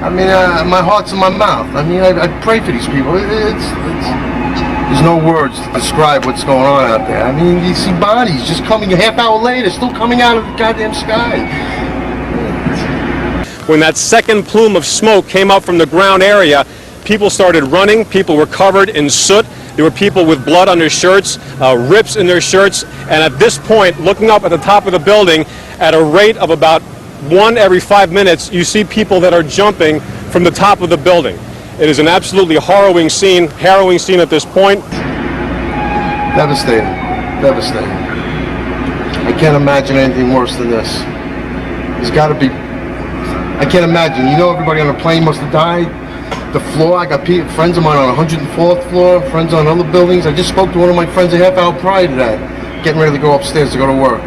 I mean, my heart's in my mouth. I mean, I pray for these people. There's no words to describe what's going on out there. I mean, you see bodies just coming a half hour later, still coming out of the goddamn sky. When that second plume of smoke came up from the ground area, people started running. People were covered in soot. There were people with blood on their shirts, rips in their shirts. And at this point, looking up at the top of the building, at a rate of about 1 every 5 minutes, you see people that are jumping from the top of the building. It is an absolutely harrowing scene at this point. Devastating. Devastating. I can't imagine anything worse than this. There's got to be... I can't imagine. You know, everybody on the plane must have died. The floor, I got friends of mine on 104th floor, friends on other buildings. I just spoke to one of my friends a half hour prior to that, getting ready to go upstairs to go to work.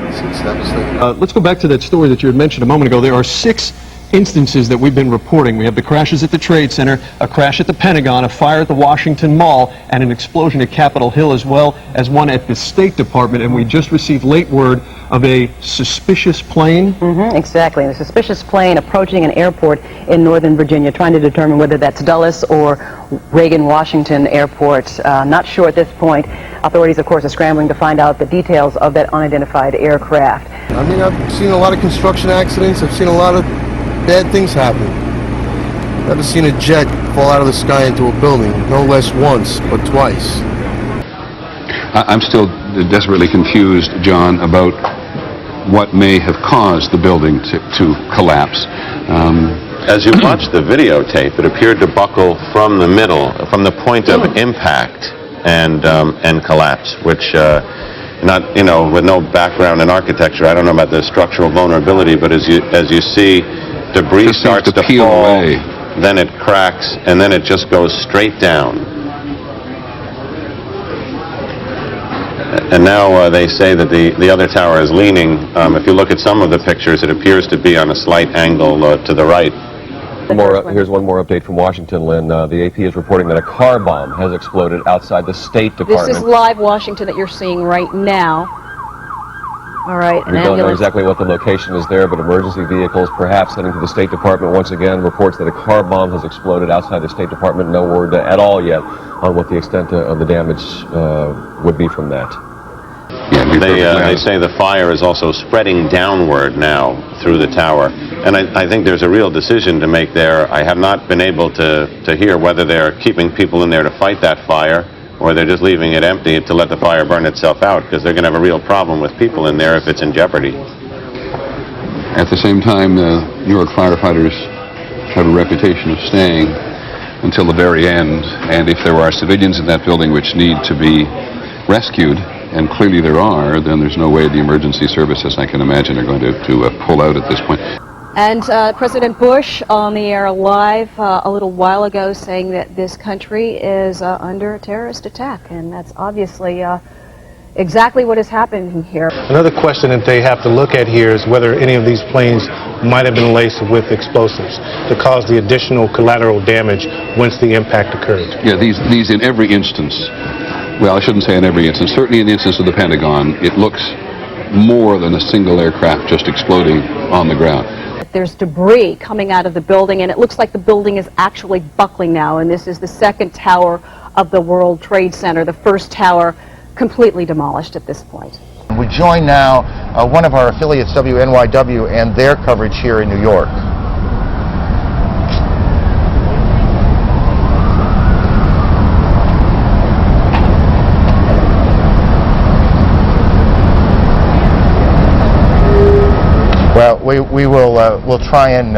It's devastating. Let's go back to that story that you had mentioned a moment ago. There are 6 instances that we've been reporting. We have the crashes at the Trade Center, a crash at the Pentagon, a fire at the Washington Mall, and an explosion at Capitol Hill, as well as one at the State Department. And we just received late word of a suspicious plane. Exactly. A suspicious plane approaching an airport in Northern Virginia, trying to determine whether that's Dulles or Reagan-Washington Airport. Not sure at this point. Authorities, of course, are scrambling to find out the details of that unidentified aircraft. I mean, I've seen a lot of construction accidents. I've seen a lot of bad things happen. Never seen a jet fall out of the sky into a building, no less once, but twice. I'm still desperately confused, John, about what may have caused the building to collapse. As you watch the videotape, it appeared to buckle from the middle, from the point of impact and collapse, which not, you know, with no background in architecture, I don't know about the structural vulnerability, but as you see, debris starts to peel fall, away. then it cracks, and then it just goes straight down. And now they say that the other tower is leaning. If you look at some of the pictures, it appears to be on a slight angle to the right. Here's one more update from Washington, Lynn. The AP is reporting that a car bomb has exploded outside the State Department. This is live Washington that you're seeing right now. All right. We don't know exactly what the location is there, but emergency vehicles perhaps heading to the State Department once again. Reports that a car bomb has exploded outside the State Department. No word at all yet on what the extent of the damage would be from that. They say the fire is also spreading downward now through the tower. And I think there's a real decision to make there. I have not been able to hear whether they're keeping people in there to fight that fire, or they're just leaving it empty to let the fire burn itself out, because they're going to have a real problem with people in there if it's in jeopardy. At the same time, New York firefighters have a reputation of staying until the very end, and if there are civilians in that building which need to be rescued, and clearly there are, then there's no way the emergency services, I can imagine, are going to pull out at this point. And President Bush on the air live a little while ago saying that this country is under a terrorist attack, and that's obviously exactly what is happening here. Another question that they have to look at here is whether any of these planes might have been laced with explosives to cause the additional collateral damage once the impact occurred. Yeah, these in every instance, well, I shouldn't say in every instance, certainly in the instance of the Pentagon, it looks more than a single aircraft just exploding on the ground. There's debris coming out of the building, and it looks like the building is actually buckling now, and this is the second tower of the World Trade Center, the first tower completely demolished at this point. We join now one of our affiliates, WNYW, and their coverage here in New York. Well, we'll try and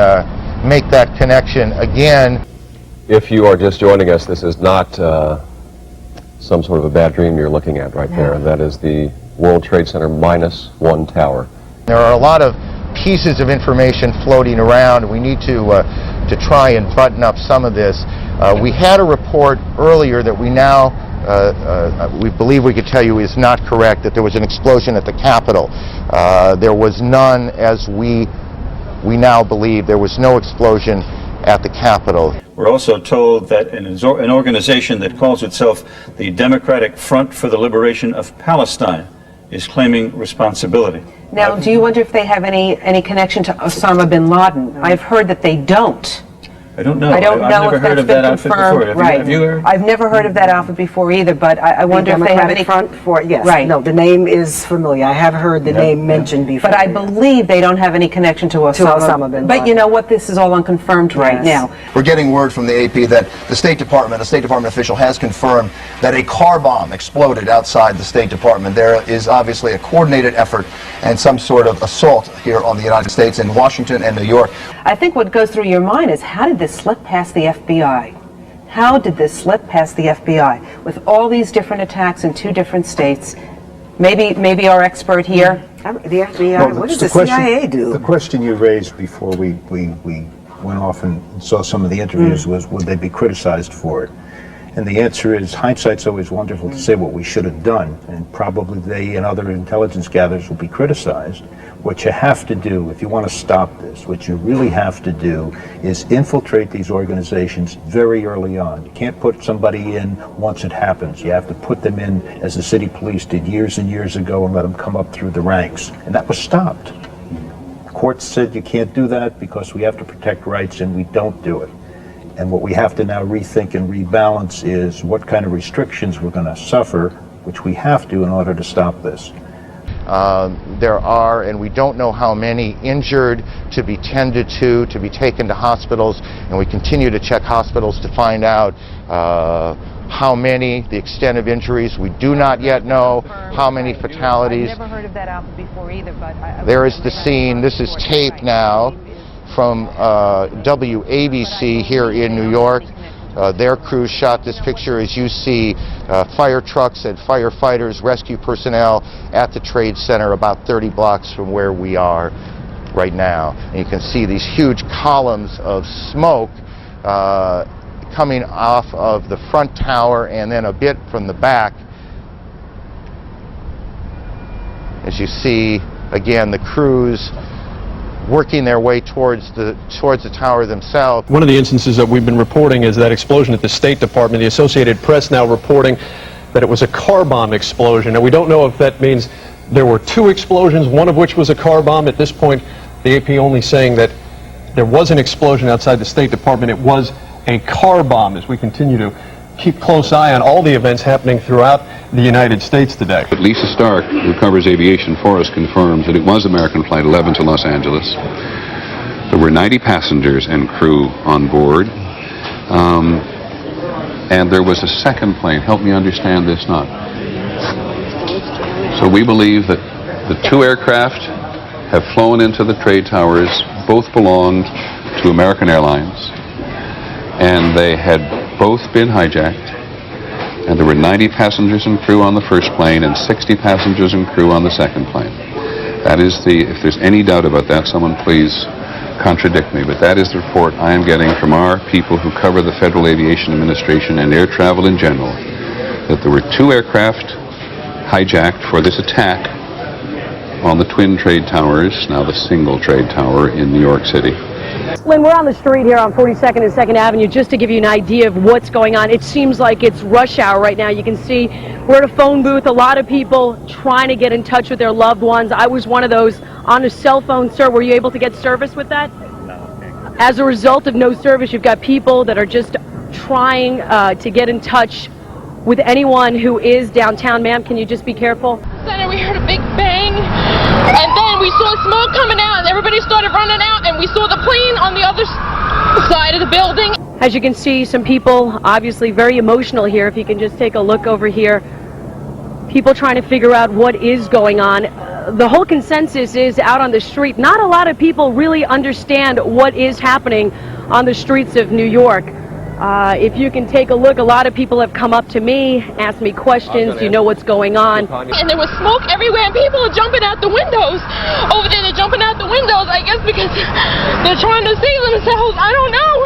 make that connection again. If you are just joining us, this is not some sort of a bad dream you're looking at right there. That is the World Trade Center -1 tower. There are a lot of pieces of information floating around. We need to try and button up some of this. We had a report earlier that we now we believe we could tell you is not correct, that there was an explosion at the Capitol. There was none, as we now believe. There was no explosion at the Capitol. We're also told that an organization that calls itself the Democratic Front for the Liberation of Palestine is claiming responsibility. Now, do you wonder if they have any connection to Osama bin Laden? I've heard that they don't. I don't know. I don't I've know never if heard that's of been that outfit confirmed. before. Right. Have you heard? I've never heard of that outfit before either, but I wonder if they have any... front for it, yes. Right. No, the name is familiar. I have heard the name mentioned before. But I believe they don't have any connection to Osama bin Laden. But you know what? This is all unconfirmed right Yes. now. We're getting word from the AP that the State Department, a State Department official has confirmed that a car bomb exploded outside the State Department. There is obviously a coordinated effort and some sort of assault here on the United States in Washington and New York. I think what goes through your mind is, how did this slip past the FBI? How did this slip past the FBI? With all these different attacks in 2 different states, maybe our expert here. The FBI, what does the CIA do? The question you raised before we went off and saw some of the interviews was, would they be criticized for it? And the answer is, hindsight's always wonderful to say what we should have done, and probably they and other intelligence gatherers will be criticized. What you have to do, if you want to stop this, what you really have to do is infiltrate these organizations very early on. You can't put somebody in once it happens. You have to put them in, as the city police did years and years ago, and let them come up through the ranks. And that was stopped. Courts said you can't do that because we have to protect rights, and we don't do it. And what we have to now rethink and rebalance is what kind of restrictions we're going to suffer, which we have to in order to stop this. There are, and we don't know how many, injured, to be tended to be taken to hospitals, and we continue to check hospitals to find out how many, the extent of injuries. We do not yet know how many fatalities. I've never heard of that outfit before either, but there is the scene. This is tape now from WABC here in New York. Their crews shot this picture as you see fire trucks and firefighters, rescue personnel at the Trade Center about 30 blocks from where we are right now. And you can see these huge columns of smoke coming off of the front tower and then a bit from the back. As you see, again, the crews working their way towards the tower themselves. One of the instances that we've been reporting is that explosion at the State Department. The Associated Press now reporting that it was a car bomb explosion. Now, we don't know if that means there were 2 explosions, one of which was a car bomb. At this point, the AP only saying that there was an explosion outside the State Department. It was a car bomb, as we continue to keep close eye on all the events happening throughout the United States today. But Lisa Stark, who covers aviation for us, confirms that it was American Flight 11 to Los Angeles. There were 90 passengers and crew on board. And there was a second plane. Help me understand this now. So we believe that the 2 aircraft have flown into the trade towers. Both belonged to American Airlines. And they had both been hijacked. And there were 90 passengers and crew on the first plane and 60 passengers and crew on the second plane. That is if there's any doubt about that, someone please contradict me, but that is the report I am getting from our people who cover the Federal Aviation Administration and air travel in general, that there were 2 aircraft hijacked for this attack on the twin trade towers, now the single trade tower in New York City. Lynn, we're on the street here on 42nd and 2nd Avenue just to give you an idea of what's going on. It seems like it's rush hour right now. You can see we're at a phone booth, a lot of people trying to get in touch with their loved ones. I was one of those on a cell phone, sir. Were you able to get service with that? No. As a result of no service, you've got people that are just trying to get in touch with anyone who is downtown. Ma'am, can you just be careful? Center, we heard a big bang, and then we saw smoke coming out, and everybody started running out, and we saw the plane on the other side of the building. As you can see, some people obviously very emotional here. If you can just take a look over here, people trying to figure out what is going on. The whole consensus is out on the street. Not a lot of people really understand what is happening on the streets of New York. If you can take a look, a lot of people have come up to me, asked me questions. Do you know what's going on? And there was smoke everywhere, and people are jumping out the windows. Over there, they're jumping out the windows, I guess because they're trying to save themselves. I don't know.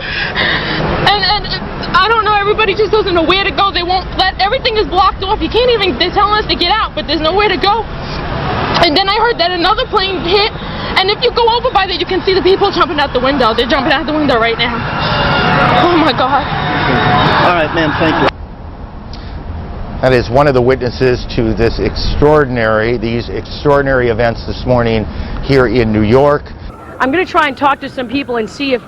And I don't know, everybody just doesn't know where to go. They won't let, everything is blocked off. You can't even, they're telling us to get out, but there's nowhere to go. And then I heard that another plane hit, and if you go over by there, you can see the people jumping out the window. They're jumping out the window right now. Oh my God. All right, ma'am, thank you. That is one of the witnesses to these extraordinary events this morning here in New York. I'm going to try and talk to some people and see if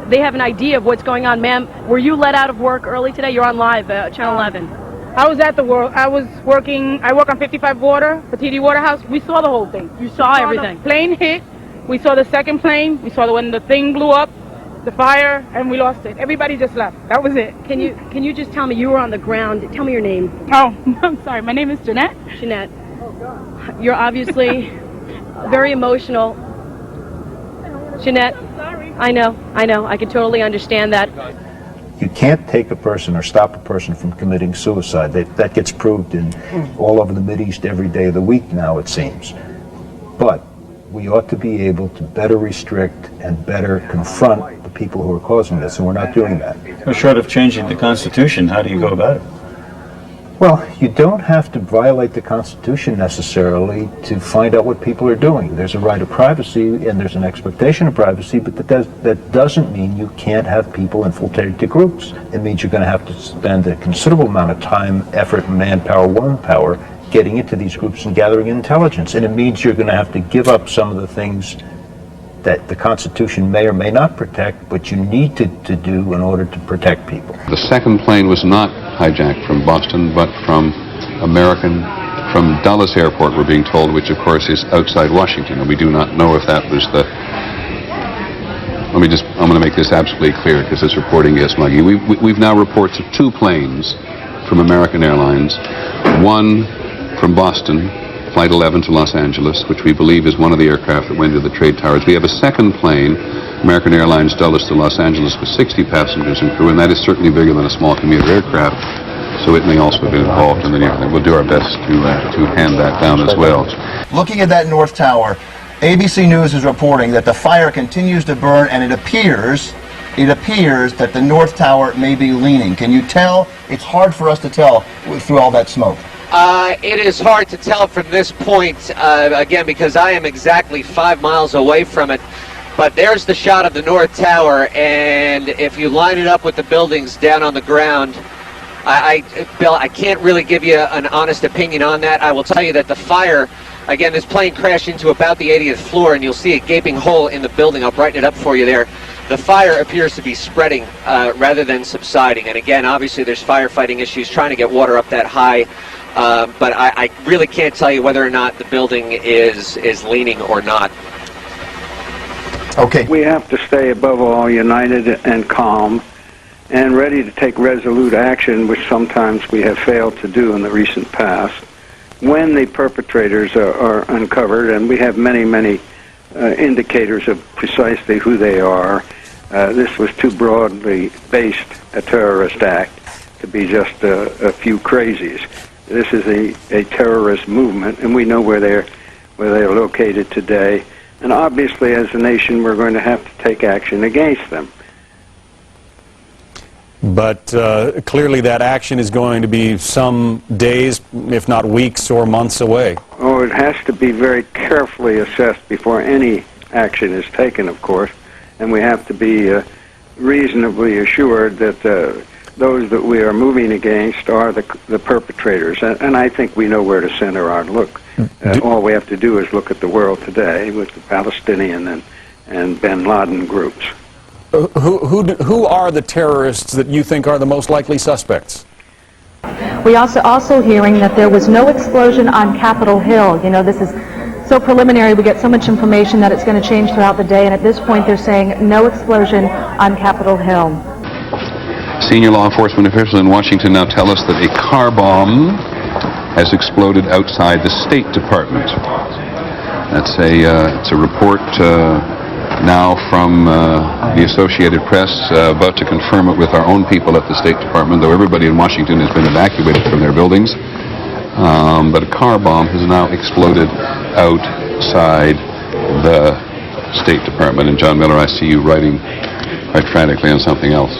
they have an idea of what's going on. Ma'am, were you let out of work early today? You're on live, Channel 11. I was at the work. I work on 55 Water, for TD Waterhouse. We saw the whole thing. You saw everything. The plane hit. We saw the second plane. We saw when the thing blew up, the fire, and we lost it. Everybody just left. That was it. Can you just tell me, you were on the ground. Tell me your name. Oh, I'm sorry. My name is Jeanette. Jeanette. You're obviously very emotional. Jeanette, I know. I can totally understand that. You can't take a person or stop a person from committing suicide. That gets proved in all over the Mideast every day of the week now, it seems. But we ought to be able to better restrict and better confront the people who are causing this, and we're not doing that. Well, short of changing the Constitution, how do you go about it? Well, you don't have to violate the Constitution necessarily to find out what people are doing. There's a right of privacy and there's an expectation of privacy, but that doesn't mean you can't have people infiltrated to groups. It means you're going to have to spend a considerable amount of time, effort, manpower, womanpower getting into these groups and gathering intelligence. And it means you're going to have to give up some of the things that the Constitution may or may not protect, but you need to do in order to protect people. The second plane was not hijacked from Boston, but from Dulles Airport, we're being told, which of course is outside Washington, and we do not know if that was the... I'm going to make this absolutely clear, because this reporting is muggy. We've now reports of 2 planes from American Airlines, one from Boston, Flight 11 to Los Angeles, which we believe is one of the aircraft that went into the trade towers. We have a second plane, American Airlines Dulles to Los Angeles, with 60 passengers and crew, and that is certainly bigger than a small commuter aircraft, so it may also have been involved in the near thing. We'll do our best to hand that down as well. Looking at that North Tower, ABC News is reporting that the fire continues to burn, and it appears that the North Tower may be leaning. Can you tell? It's hard for us to tell through all that smoke. It is hard to tell from this point, again, because I am exactly 5 miles away from it. But there's the shot of the North Tower, and if you line it up with the buildings down on the ground, Bill, I can't really give you an honest opinion on that. I will tell you that the fire, again, this plane crashed into about the 80th floor, and you'll see a gaping hole in the building. I'll brighten it up for you there. The fire appears to be spreading rather than subsiding. And again, obviously there's firefighting issues trying to get water up that high. But I really can't tell you whether or not the building is leaning or not. Okay. We have to stay above all united and calm and ready to take resolute action, which sometimes we have failed to do in the recent past, when the perpetrators are uncovered, and we have many indicators of precisely who they are. This was too broadly based a terrorist act to be just a few crazies. This is a terrorist movement, and we know where they're located today. And obviously, as a nation, we're going to have to take action against them. But clearly that action is going to be some days, if not weeks or months away. Oh, it has to be very carefully assessed before any action is taken, of course. And we have to be reasonably assured that those that we are moving against are the perpetrators. And I think we know where to center our look. All we have to do is look at the world today with the Palestinian and bin Laden groups. Who are the terrorists that you think are the most likely suspects? We also hearing that there was no explosion on Capitol Hill. You know, this is so preliminary. We get so much information that it's going to change throughout the day, and at this point they're saying no explosion on Capitol Hill. Senior law enforcement officials in Washington now tell us that a car bomb has exploded outside the State Department. That's it's a report now from the Associated Press, about to confirm it with our own people at the State Department, though everybody in Washington has been evacuated from their buildings. But a car bomb has now exploded outside the State Department. And John Miller, I see you writing quite frantically on something else.